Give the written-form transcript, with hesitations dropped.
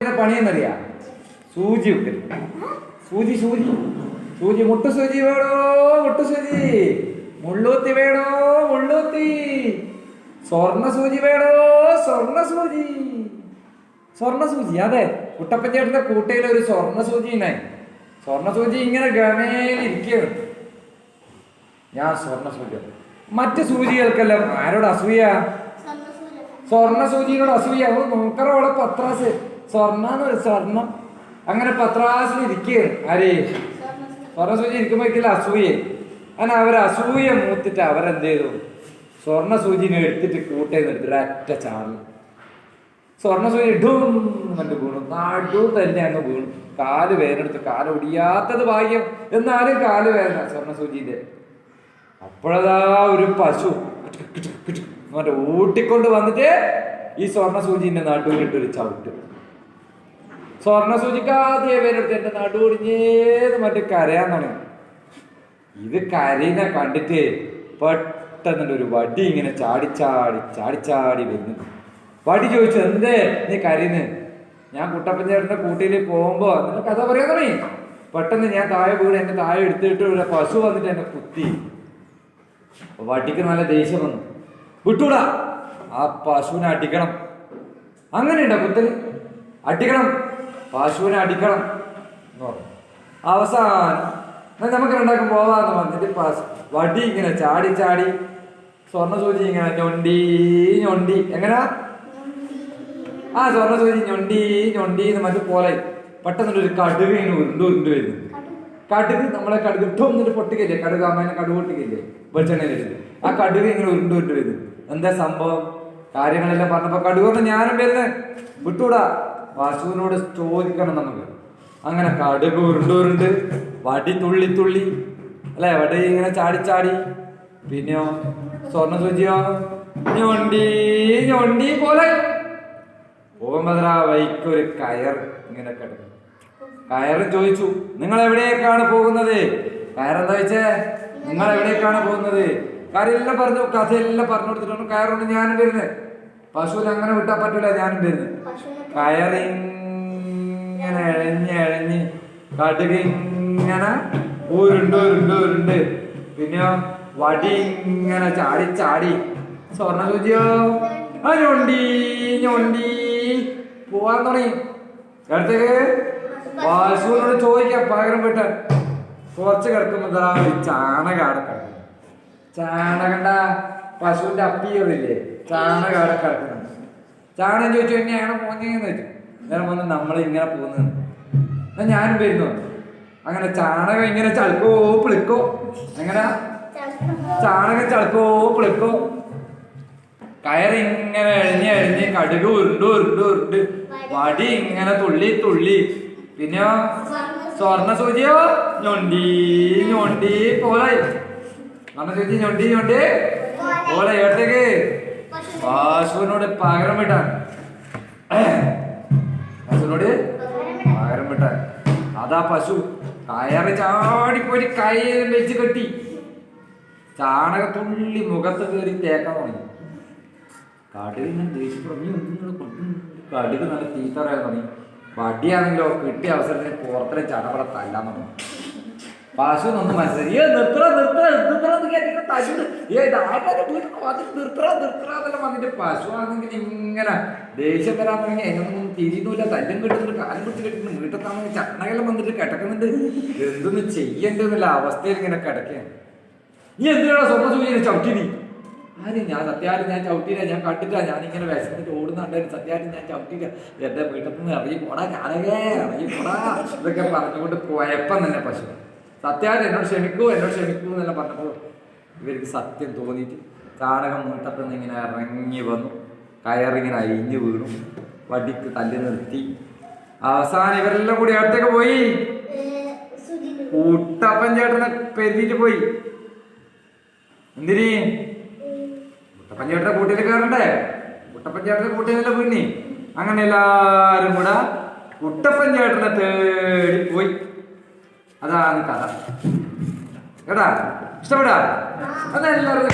പണിയെന്നറിയാ സൂചി വെക്കൽ. സൂചി സൂചി സൂചി മുട്ടു സൂചി വേണോ മുട്ടു സൂചി, മുള്ളൂത്തി വേണോ മുള്ളൂത്തി, സ്വർണ്ണ സൂചി വേണോ സ്വർണ്ണ സൂചി. സ്വർണ്ണ സൂചി അതെ, കുട്ടപ്പൻ ചേട്ടന്റെ കൂട്ടയിൽ ഒരു സ്വർണ്ണ സൂചി ഉണ്ടായി. സ്വർണ്ണ സൂചി ഇങ്ങനെ ഗമേലിരിക്കുകയാണ്. ഞാൻ സ്വർണ്ണ സൂചി, മറ്റു സൂചികൾക്കെല്ലാം ആരോട് അസൂയ? സ്വർണ്ണ സൂചിയോട് അസൂയ. നോക്കറോളെ പത്രാസ് സ്വർണ്ണ സ്വർണം അങ്ങനെ പത്രാസിൽ ഇരിക്കുകയാണ്. ആരേ സ്വർണ്ണ സൂചി ഇരിക്കുമ്പോഴേക്കില്ല അസൂയ. അങ്ങനെ അവരസൂയ മൂത്തിട്ട് അവരെന്ത് ചെയ്തു? സ്വർണ്ണ സൂചിനെ എടുത്തിട്ട് കൂട്ടേന്ന് എടുത്തിട്ട് ഒരൊറ്റ ചാടി സ്വർണ്ണ സൂചി ഇടും കണ്ട് വീണു. നടു തന്നെ അങ്ങ് വീണു. കാല് വേദനെടുത്ത്, കാല് ഒടിയാത്തത് ഭാഗ്യം, എന്നാലും കാല് വേദന സ്വർണ്ണ സൂചിന്റെ. അപ്പോഴതാ ഒരു പശു മറ്റേ ഊട്ടിക്കൊണ്ട് വന്നിട്ട് ഈ സ്വർണ്ണ സൂചിന്റെ നടുവിലിട്ടൊരു ചവിട്ട്. സ്വർണ്ണ സൂചിക്ക് ആദ്യം പേരെടുത്ത് എന്റെ നടുവൊടിഞ്ഞേന്ന് മറ്റേ കരയാൻ തുടങ്ങി. ഇത് കരയിനെ കണ്ടിട്ട് പെട്ടെന്ന് ഒരു വടി ഇങ്ങനെ ചാടിച്ചാടി ചാടിച്ചാടി വരുന്നു. വടി ചോദിച്ചു, എന്തേ നീ കരയുന്നു? ഞാൻ കുട്ടപ്പൻ ചേട്ടന്റെ കൂട്ടിയിൽ പോകുമ്പോ നിന്റെ കഥ പറയാൻ തുടങ്ങി. പെട്ടെന്ന് ഞാൻ താഴെ വീട് എന്റെ താഴെ എടുത്തിട്ട് ഒരു പശു വന്നിട്ട് എന്നെ കുത്തി. വടിക്ക് നല്ല ദേഷ്യം വന്നു. വിട്ടൂടാ, ആ പശുവിനെ അടിക്കണം. അങ്ങനെയുണ്ടോ കുത്തല്? അടിക്കണം, പശുവിനെ അടിക്കണം എന്ന് പറഞ്ഞു. അവസാനം നമുക്ക് രണ്ടാക്കും പോവാന്ന് പറഞ്ഞിട്ട് വടി ഇങ്ങനെ ചാടി ചാടി സ്വർണ്ണ സൂചി ഇങ്ങനെ ഞൊണ്ടി ഞൊണ്ടി, എങ്ങനാ ആ സ്വർണ്ണ സൂചി ഞൊണ്ടി ഞൊണ്ടി എന്ന് മറ്റു പോലെ പെട്ടെന്നൊരു കടുക് ഇങ്ങനെ ഉരുണ്ട് വരുന്നു. കടുക് നമ്മളെ കടുക് ഇട്ടും എന്നിട്ട് പൊട്ടിക്കില്ലേ, കടുക് അമ്മേനെ കടുക് പൊട്ടിക്കില്ലേ വെളിച്ചെണ്ണയിലിട്ട്, ആ കടുക് ഇങ്ങനെ ഉരുണ്ട് വരുന്നു. എന്താ സംഭവം? കാര്യങ്ങളെല്ലാം പറഞ്ഞപ്പോ കടുകൊണ്ട് ഞാനും വരുന്നത്. വിട്ടൂടാ, പശുവിനോട് ചോദിക്കണം നമുക്ക്. അങ്ങനെ കടുക് ഉരുണ്ട് വടി തുള്ളി തുള്ളി അല്ലെ, വടി ഇങ്ങനെ ചാടി ചാടി. പിന്നെയോ സ്വർണ്ണ സൂചിയോ ഞൊണ്ടി ഞൊണ്ടി പോലെ പോകുമ്പോ വൈക്കൊരു കയർ ഇങ്ങനെ കിടക്കും. കയറ് ചോദിച്ചു, നിങ്ങൾ എവിടേക്കാണ് പോകുന്നത്? കയറെന്താ വെച്ചേ, നിങ്ങൾ എവിടേക്കാണ് പോകുന്നത്? കാര്യമെല്ലാം പറഞ്ഞു, കഥയെല്ലാം പറഞ്ഞു കൊടുത്തിട്ടാണ് കയറുകൊണ്ട് ഞാനും വരുന്നത്. പശുവിനെ അങ്ങനെ വിട്ടാ പറ്റൂല, ഞാനും വരുന്നത്. കയറിങ്ങനെ എഴഞ്ഞ് എഴഞ്ഞ് കടുക് ഇങ്ങനെ ഉരുണ്ട്. പിന്നെ വടി ഇങ്ങനെ ചാടി ചാടി സ്വർണ്ണ സൂചിയോ ആ ഞൊണ്ടി ഞൊണ്ടി പോവാൻ തുടങ്ങി. അടുത്തേക്ക് പശുവിനോട് ചോദിക്കാം പകരം വിട്ട്. കുറച്ച് കിടക്കുമ്പോ ചാണകാടെ കിടക്കുന്നു. ചാണകണ്ട പശുവിന്റെ അപ്പിയതില്ലേ, ചാണകാടെ കിടക്കുന്നുണ്ട്. ചാണകം ചോദിച്ചു എന്നെയാണ് പോകുന്നതെന്ന് വെച്ചു. നേരം വന്ന് നമ്മളിങ്ങനെ പോകുന്നത് എന്നാ ഞാനും വരുന്നു. അങ്ങനെ ചാണകം ഇങ്ങനെ ചളുക്കോ പിളിക്കോ, എങ്ങനെ ചാണകം ചളുക്കോ പിളിക്കോ, കയറിങ്ങനെ എഴഞ്ഞ് എഴഞ്ഞ് കടുക് ഉരുണ്ട് വടി ഇങ്ങനെ തുള്ളി തുള്ളി. പിന്നെ സ്വർണ്ണ സൂചിയോ ഞൊണ്ടി ഞൊണ്ടി പോലെ, സ്വർണ്ണ സൂചി ഞൊണ്ടി ഞൊണ്ടി പോലെ. ഏട്ടേക്ക് പശുവിനോട് പകരം വിട്ടാൻ, പശുവിനോട് പകരം വിട്ടാൻ. അതാ പശു കയറി ചാടിപ്പോയി കയ്യിൽ വെച്ച് കെട്ടി ചാണകത്തുള്ളി മുഖത്ത് കയറി തേക്കാൻ തുടങ്ങി. കടുക് ഞാൻ ദേഷ്യപ്പെടും, കടുക് നല്ല തീറ്റ പറയാൻ തുടങ്ങി. വടിയാണെങ്കിലോ കിട്ടിയ അവസരത്തിന് പുറത്തിലെ ചടപട തല്ലാൻ തുടങ്ങി. പശു ഒന്നും മനസ്സിലായി, വന്നിട്ട് പശു ആണെങ്കിൽ ഇങ്ങനെ ദേഷ്യം വരാൻ തുടങ്ങി. അതിനൊന്നും തിരിയുന്നില്ല, തല്ലും കിട്ടുന്നുണ്ട്, കാലും കുത്തി കെട്ടുന്നുണ്ട്, വീട്ടത്താണെങ്കിൽ ചട്ടനകെല്ലാം വന്നിട്ട് കിടക്കുന്നുണ്ട്. എന്തൊന്നും ചെയ്യണ്ടെന്നുള്ള അവസ്ഥയിൽ ഇങ്ങനെ കിടക്കുകയാണ്. നീ എന്തിനാണ് സ്വർണ്ണ സൂചിനെ ചവിട്ടി? ആര്? ഞാൻ സത്യമായിട്ട് ഞാൻ ചവിട്ടിയില്ല, ഞാൻ കണ്ടില്ല, ഞാനിങ്ങനെ വിശന്നിട്ട് ഓടുന്നുണ്ടായിരുന്നു, സത്യമായിട്ട് ഞാൻ ചവിട്ടിയില്ല, എന്റെ വീട്ടിൽ നിന്ന് ഇറങ്ങി പോടാ ചാനകേ ഇറങ്ങി പോടാ ഇതൊക്കെ പറഞ്ഞുകൊണ്ട് പോയപ്പം തന്നെ പശു സത്യമായിട്ട് എന്നോട് ക്ഷമിക്കൂ എന്നെല്ലാം പറഞ്ഞപ്പോൾ ഇവർക്ക് സത്യം തോന്നിയിട്ട് ചാണകം മൂട്ടത്തുനിന്ന് ഇങ്ങനെ ഇറങ്ങി വന്നു. കയറിങ്ങനെ അഴിഞ്ഞു വീണു, വടിക്ക് തല്ലി നിർത്തി. അവസാനം ഇവരെല്ലാം കൂടി അടുത്തേക്ക് പോയി കുട്ടപ്പൻ ചേട്ടനെ പെരുതിട്ട് പോയി. എന്തിനീ? കുട്ടപ്പൻ ചേട്ടന്റെ കൂട്ടിൽ കയറണ്ടേ, കുട്ടപ്പൻ ചേട്ടന്റെ കൂട്ടിൽ വീണി. അങ്ങനെ എല്ലാരും കൂടെ കുട്ടപ്പൻ ചേട്ടനെ തേടി പോയി. അതാണ് കഥ കേട്ടാ. ഇഷ്ടപ്പെടാ? അതെല്ലാവരും